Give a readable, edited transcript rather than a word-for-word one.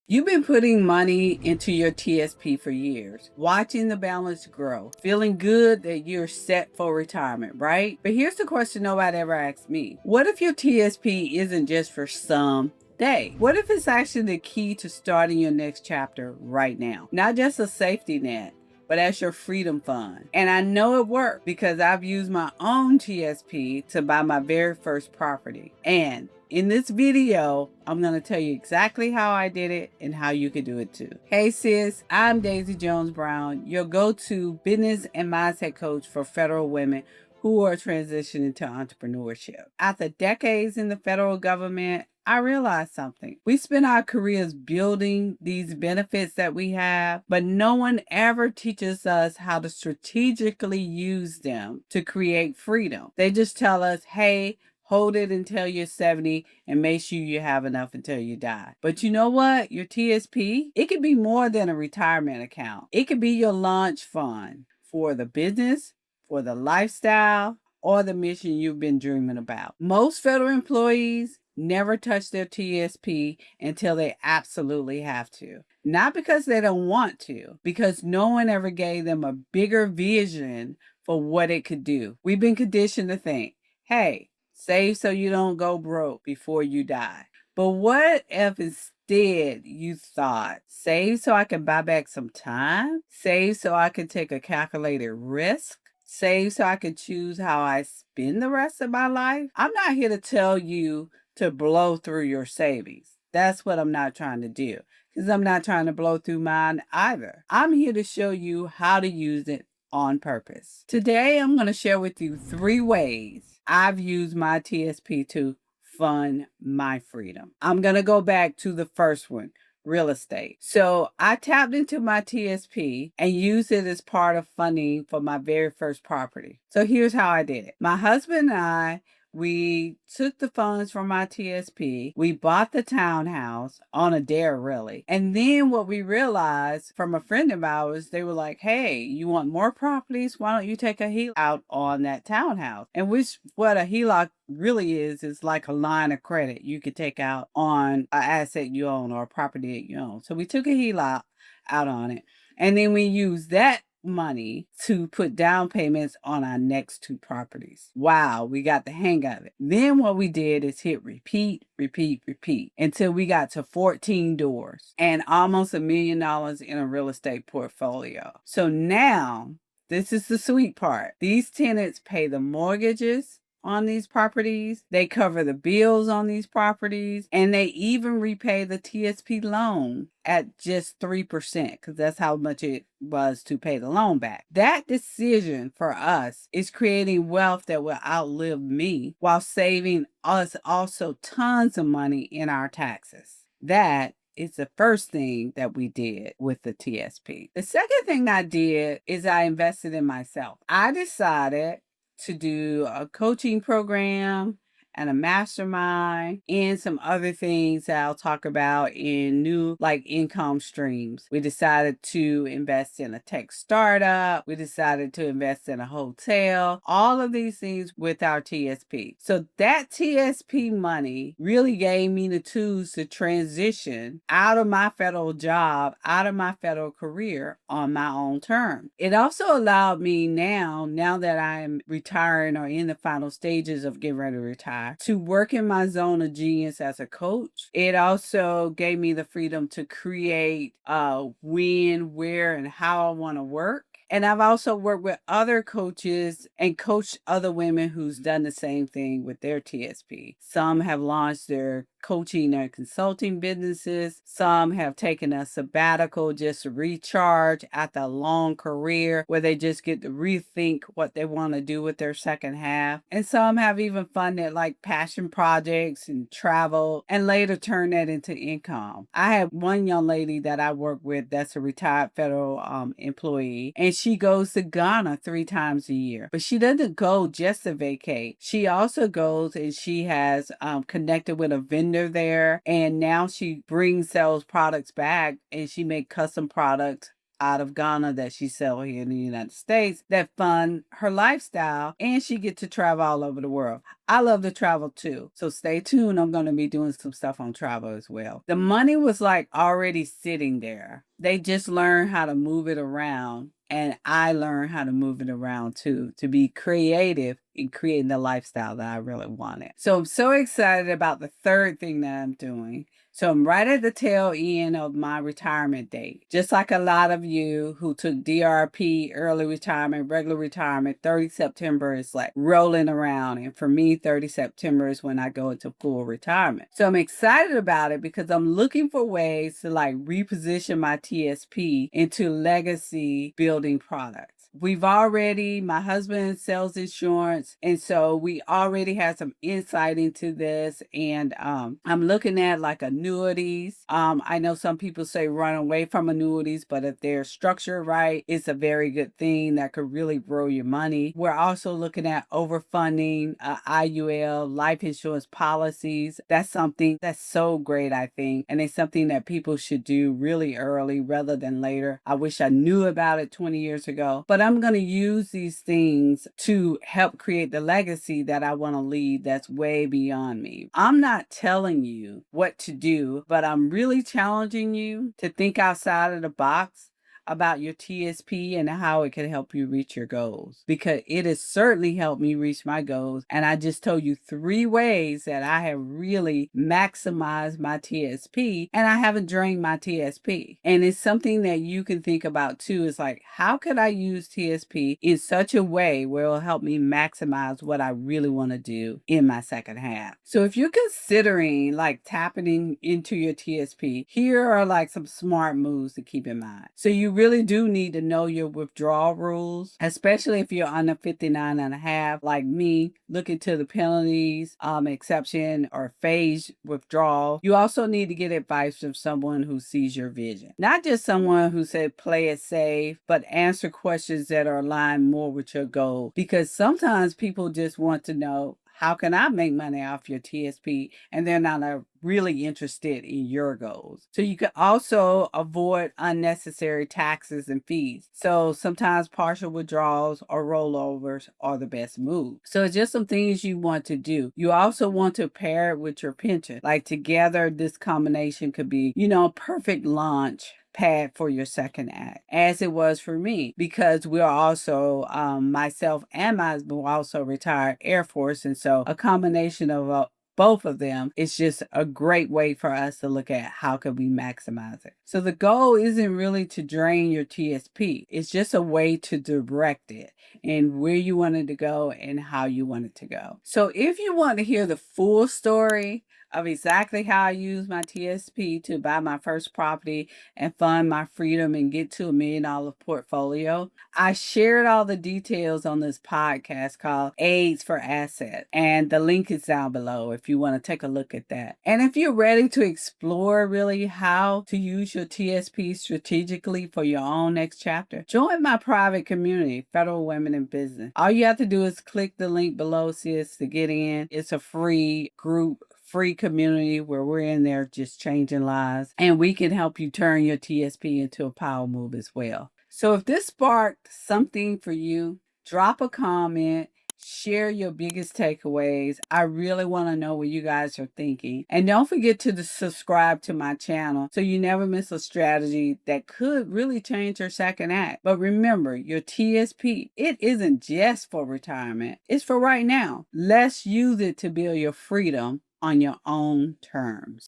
You've been putting money into your TSP for years, watching the balance grow, feeling good that you're set for retirement, right? But here's the question nobody ever asked me. What if your TSP isn't just for some day? What if it's actually the key to starting your next chapter right now? Not just a safety net, but as your freedom fund. And I know it worked because I've used my own TSP to buy my very first property. And in this video, I'm going to tell you exactly how I did it and how you can do it too. Hey sis, I'm Daisy Jones Brown, your go-to business and mindset coach for federal women who are transitioning to entrepreneurship. After decades in the federal government, I realized something. We spend our careers building these benefits that we have, but no one ever teaches us how to strategically use them to create freedom. They just tell us, hey, hold it until you're 70 and make sure you have enough until you die. But you know what? Your TSP, it could be more than a retirement account. It could be your launch fund for the business, for the lifestyle, or the mission you've been dreaming about. Most federal employees never touch their TSP until they absolutely have to. Not because they don't want to, because no one ever gave them a bigger vision for what it could do. We've been conditioned to think, hey, save so you don't go broke before you die. But what if instead you thought, save so I can buy back some time? Save so I can take a calculated risk? Save so I can choose how I spend the rest of my life? I'm not here to tell you to blow through your savings. That's what I'm not trying to do, because I'm not trying to blow through mine either. I'm here to show you how to use it on purpose. Today, I'm going to share with you 3 ways I've used my TSP to fund my freedom. I'm going to go back to the first one, real estate. So I tapped into my TSP and used it as part of funding for my very first property. So here's how I did it. My husband and I, we took the funds from my TSP. We bought the townhouse on a dare, really. And then what we realized from a friend of ours, they were like, hey, you want more properties? Why don't you take a HELOC out on that townhouse? And which what a HELOC really is like a line of credit you could take out on an asset you own or a property that you own. So we took a HELOC out on it. And then we used that money to put down payments on our next 2 properties. Wow, we got the hang of it. Then what we did is hit repeat until we got to 14 doors and almost $1 million in a real estate portfolio. So now, this is the sweet part. These tenants pay the mortgages on these properties, they cover the bills on these properties, and they even repay the TSP loan at just 3%, because that's how much it was to pay the loan back. That decision for us is creating wealth that will outlive me while saving us also tons of money in our taxes. That is the first thing that we did with the TSP. The second thing I did is I invested in myself. I decided to do a coaching program and a mastermind and some other things that I'll talk about in new income streams. We decided to invest in a tech startup. We decided to invest in a hotel, all of these things with our TSP. So that TSP money really gave me the tools to transition out of my federal job, out of my federal career on my own terms. It also allowed me now that I'm retiring or in the final stages of getting ready to retire, to work in my zone of genius as a coach. It also gave me the freedom to create when, where, and how I want to work. And I've also worked with other coaches and coached other women who's done the same thing with their TSP. Some have launched their coaching and consulting businesses. Some have taken a sabbatical just to recharge after a long career where they just get to rethink what they want to do with their second half. And some have even funded passion projects and travel and later turn that into income. I have one young lady that I work with that's a retired federal employee, and she goes to Ghana 3 times a year. But she doesn't go just to vacate. She also goes and she has connected with a vendor there, and now she brings those products back and she make custom products out of Ghana that she sell here in the United States that fund her lifestyle, and she get to travel all over the world. I love to travel too. So stay tuned. I'm going to be doing some stuff on travel as well. The money was like already sitting there. They just learned how to move it around. And I learned how to move it around too, to be creative in creating the lifestyle that I really wanted. So I'm so excited about the third thing that I'm doing. So I'm right at the tail end of my retirement date. Just like a lot of you who took DRP, early retirement, regular retirement, 30 September is like rolling around. And for me, 30 September is when I go into full retirement. So I'm excited about it because I'm looking for ways to like reposition my TSP into legacy building products. My husband sells insurance, and so we already had some insight into this. And I'm looking at like annuities. I know some people say run away from annuities, but if they're structured right, it's a very good thing that could really grow your money. We're also looking at overfunding IUL, life insurance policies. That's something that's so great, I think, and it's something that people should do really early rather than later. I wish I knew about it 20 years ago, but I'm going to use these things to help create the legacy that I want to leave that's way beyond me. I'm not telling you what to do, but I'm really challenging you to think outside of the box about your TSP and how it can help you reach your goals, because it has certainly helped me reach my goals. And I just told you 3 ways that I have really maximized my TSP, and I haven't drained my TSP. And it's something that you can think about too. Is like, how could I use TSP in such a way where it'll help me maximize what I really want to do in my second half? So if you're considering like tapping into your TSP, here are like some smart moves to keep in mind. So you really do need to know your withdrawal rules, especially if you're under 59 and a half, like me. Look into the penalties, exception, or phase withdrawal. You also need to get advice from someone who sees your vision. Not just someone who said play it safe, but answer questions that are aligned more with your goal. Because sometimes people just want to know, how can I make money off your TSP? And they're not really interested in your goals. So you can also avoid unnecessary taxes and fees. So sometimes partial withdrawals or rollovers are the best move. So it's just some things you want to do. You also want to pair it with your pension. Like together, this combination could be, perfect launch pad for your second act, as it was for me, because we're also myself and my husband were also retired Air Force, and so a combination of both of them is just a great way for us to look at how can we maximize it. So the goal isn't really to drain your TSP. It's just a way to direct it and where you want it to go and how you want it to go. So if you want to hear the full story of exactly how I use my TSP to buy my first property and fund my freedom and get to $1 million portfolio, I shared all the details on this podcast called AIDS for Assets, and the link is down below if you want to take a look at that. And if you're ready to explore really how to use your TSP strategically for your own next chapter, join my private community, Federal Women in Business. All you have to do is click the link below, sis, to get in. It's a free group, free community where we're in there just changing lives, and we can help you turn your TSP into a power move as well. So if this sparked something for you, drop a comment, share your biggest takeaways. I really want to know what you guys are thinking. And don't forget to subscribe to my channel so you never miss a strategy that could really change your second act. But remember, your TSP, it isn't just for retirement. It's for right now. Let's use it to build your freedom on your own terms.